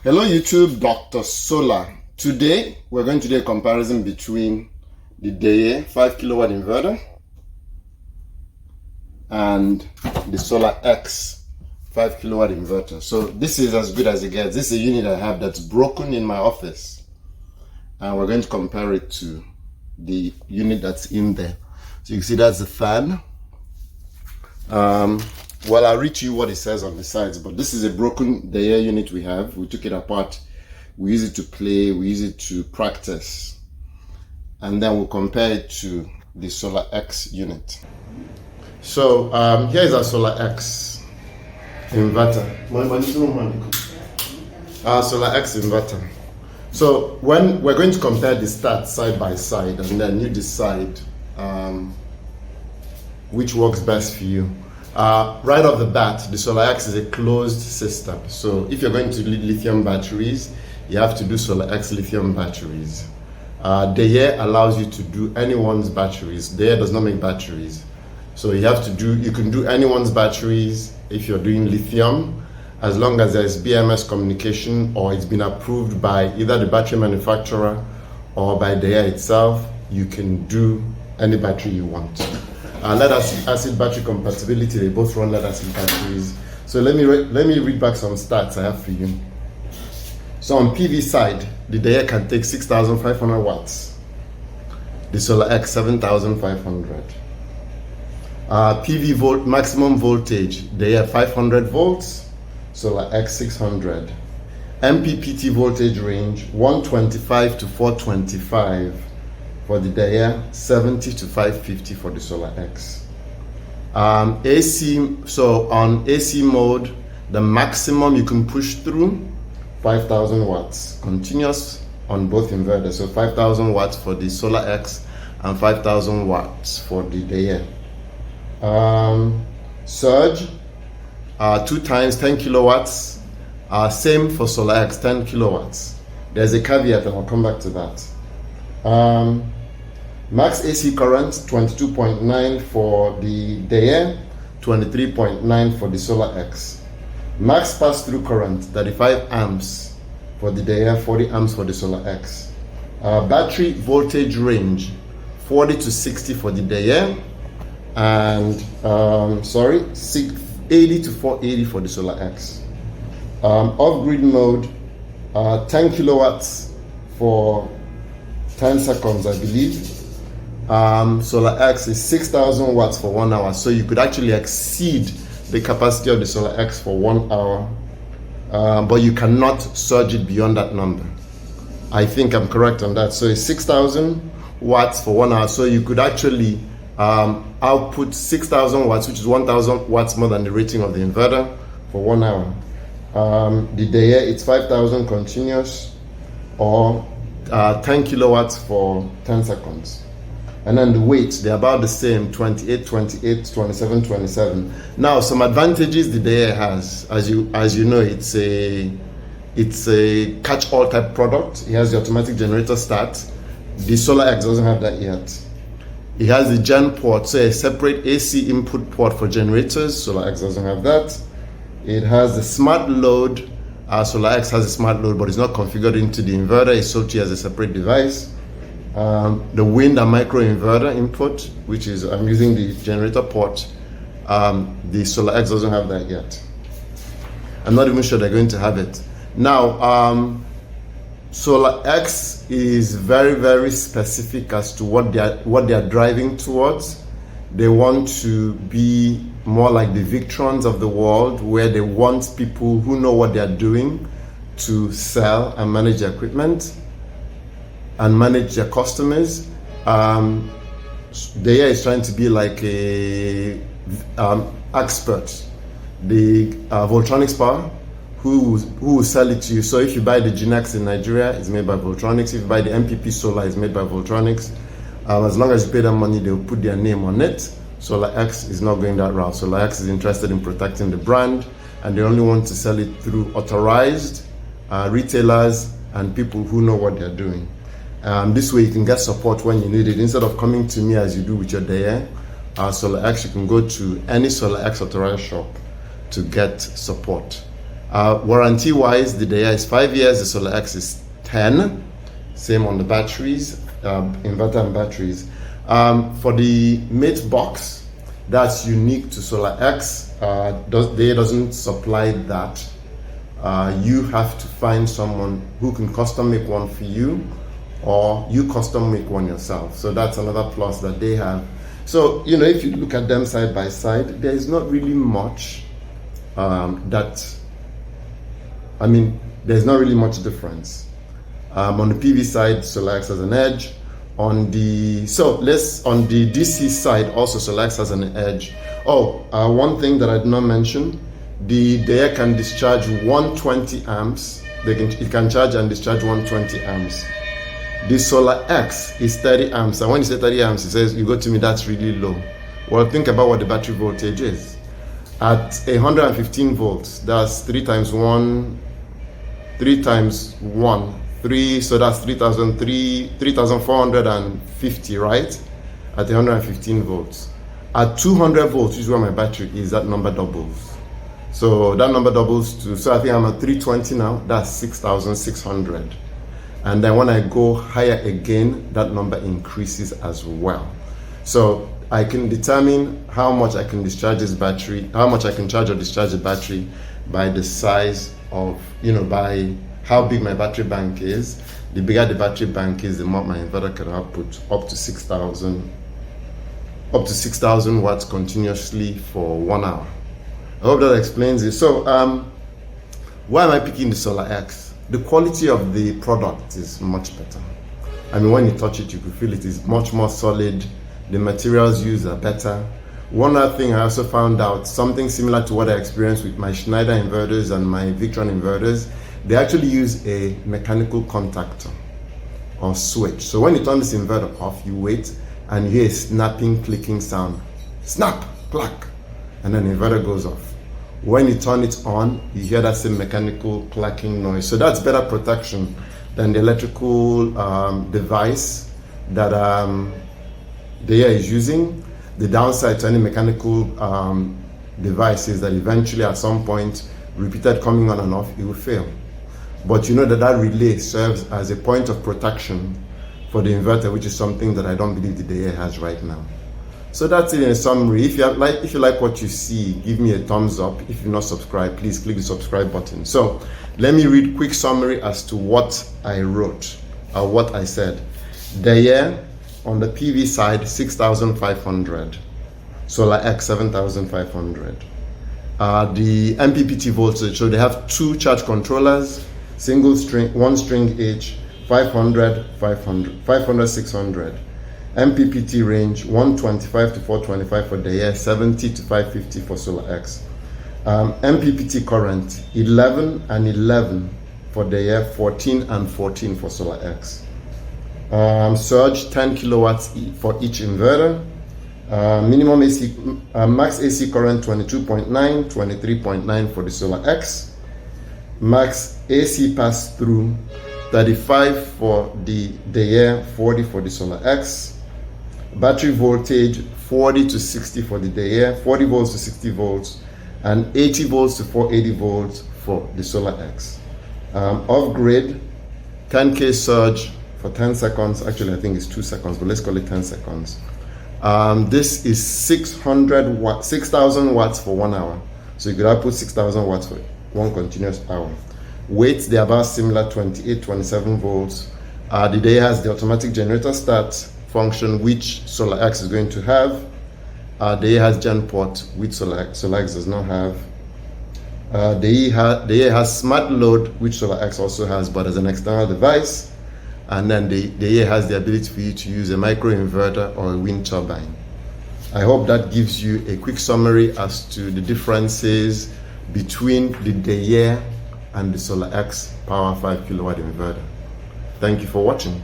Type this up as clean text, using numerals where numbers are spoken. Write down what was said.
Hello YouTube, Dr. Solar. Today we're going to do a comparison between the Deye 5 kilowatt inverter and the SolaX 5 kilowatt inverter. So this is as good as it gets. This is a unit I have that's broken in my office, and we're going to compare it to the unit that's in there. So you can see that's the fan. Well, I'll read you what it says on the sides, but this is a broken Deye unit we have. We took it apart. We use it to play. We use it to practice. And then we'll compare it to the SolaX unit. So here is our SolaX inverter. Our SolaX inverter. So when we're going to compare the stats side by side, and then you decide which works best for you. Right off the bat, the SolaX is a closed system. So if you're going to lead lithium batteries, you have to do SolaX lithium batteries. Deye allows you to do anyone's batteries. Deye does not make batteries. So you can do anyone's batteries if you're doing lithium, as long as there's BMS communication or it's been approved by either the battery manufacturer or by Deye itself. You can do any battery you want. Lead acid battery compatibility, they both run lead acid batteries. So let me read back some stats I have for you. So on PV side, the Deye can take 6,500 watts. The SolaX 7,500. PV maximum voltage, Deye 500 volts, SolaX 600. MPPT voltage range 125 to 425. For the Deye, 70 to 550 for the SolaX. AC, so on AC mode, the maximum you can push through, 5,000 watts, continuous on both inverters. So 5,000 watts for the SolaX and 5,000 watts for the Deye. Surge, 2 times 10 kilowatts, same for SolaX, 10 kilowatts. There's a caveat and I'll come back to that. Max AC current 22.9 for the Deye, 23.9 for the SolaX. Max pass-through current 35 amps for the Deye, 40 amps for the SolaX. Battery voltage range 40 to 60 for the Deye, and 80 to 480 for the SolaX. Off-grid mode 10 kilowatts for 10 seconds, I believe. SolaX is 6,000 watts for 1 hour, so you could actually exceed the capacity of the SolaX for 1 hour, but you cannot surge it beyond that number. I think I'm correct on that. So it's 6,000 watts for 1 hour, so you could actually output 6,000 watts, which is 1,000 watts more than the rating of the inverter for 1 hour. The Deye, it's 5,000 continuous, or 10 kilowatts for 10 seconds. And then the weight, they're about the same, 28, 28, 27, 27. Now, some advantages the Deye has, as you know, it's a catch-all type product. It has the automatic generator start. The SolaX doesn't have that yet. It has the gen port, so a separate AC input port for generators. SolaX doesn't have that. It has the smart load. SolaX has a smart load, but it's not configured into the inverter. It's sold to you as a separate device. The wind and micro inverter input, which is, I'm using the generator port. The SolaX doesn't have that yet. I'm not even sure they're going to have it. Now, SolaX is very, very specific as to what they are driving towards. They want to be more like the Victrons of the world, where they want people who know what they are doing to sell and manage their equipment and manage their customers. Deye is trying to be like a expert. The Voltronics power, who will sell it to you. So if you buy the Genex in Nigeria, it's made by Voltronics. If you buy the MPP Solar, it's made by Voltronics. As long as you pay them money, they'll put their name on it. SolaX is not going that route. SolaX is interested in protecting the brand, and they only want to sell it through authorized retailers and people who know what they're doing. This way you can get support when you need it. Instead of coming to me as you do with your Deye, SolaX, you can go to any SolaX authorized shop to get support. Warranty wise, the Deye is 5 years, the SolaX is 10. Same on the batteries, inverter and batteries. For the mate box, that's unique to SolaX. Deye doesn't supply that. You have to find someone who can custom make one for you, or you custom make one yourself. So that's another plus that they have. So, you know, if you look at them side by side, there is not really much there's not really much difference. On the PV side, SolaX has an edge. On the DC side, also SolaX has an edge. One thing that I did not mention, the Deye can discharge 120 amps. It can charge and discharge 120 amps. The SolaX is 30 amps, and when you say 30 amps, it says, you go to me, that's really low. Well, think about what the battery voltage is. At 115 volts, that's 3 times 1, so that's 3,450, right? At 115 volts. At 200 volts, which is where my battery is, that number doubles. So that number doubles to, so I think I'm at 320 now, that's 6,600. And then when I go higher again, that number increases as well. So I can determine how much I can discharge this battery, how much I can charge or discharge the battery by the size of, by how big my battery bank is. The bigger the battery bank is, the more my inverter can output, up to 6,000 watts continuously for 1 hour. I hope that explains it. So why am I picking the SolaX? The quality of the product is much better. I mean, when you touch it, you can feel it is much more solid. The materials used are better. One other thing I also found out, something similar to what I experienced with my Schneider inverters and my Victron inverters, they actually use a mechanical contactor or switch. So when you turn this inverter off, you wait and you hear a snapping, clicking sound. Snap, clack, and then the inverter goes off. When you turn it on, you hear that same mechanical clacking noise. So that's better protection than the electrical device that Deye is using. The downside to any mechanical device is that eventually at some point, repeated coming on and off, it will fail. But you know that relay serves as a point of protection for the inverter, which is something that I don't believe the Deye has right now. So that's it in a summary. If you like what you see, give me a thumbs up. If you're not subscribed, please click the subscribe button. So let me read a quick summary as to what I wrote, or what I said. Deye on the PV side, 6,500. SolaX, 7,500. The MPPT voltage, so they have 2 charge controllers, single string, 1 string each, 500, 600. MPPT range 125 to 425 for Deye, 70 to 550 for SolaX. MPPT current 11 and 11 for Deye, 14 and 14 for SolaX. Surge 10 kilowatts for each inverter. Minimum AC, max AC current 22.9, 23.9 for the SolaX. Max AC pass through 35 for the Deye, 40 for the SolaX. Battery voltage 40 to 60 for the Deye, 40 volts to 60 volts, and 80 volts to 480 volts for the SolaX. Off grid, 10K surge for 10 seconds. Actually, I think it's 2 seconds, but let's call it 10 seconds. This is 6,000 watts for 1 hour. So you could output 6,000 watts for 1 continuous hour. Weights, they're about similar, 28, 27 volts. The Deye has the automatic generator start function, which SolaX is going to have. Deye has gen port, which SolaX does not have. Deye has smart load, which SolaX also has, but as an external device. And then Deye has the ability for you to use a micro inverter or a wind turbine. I hope that gives you a quick summary as to the differences between the Deye and the SolaX Power 5 kilowatt inverter. Thank you for watching.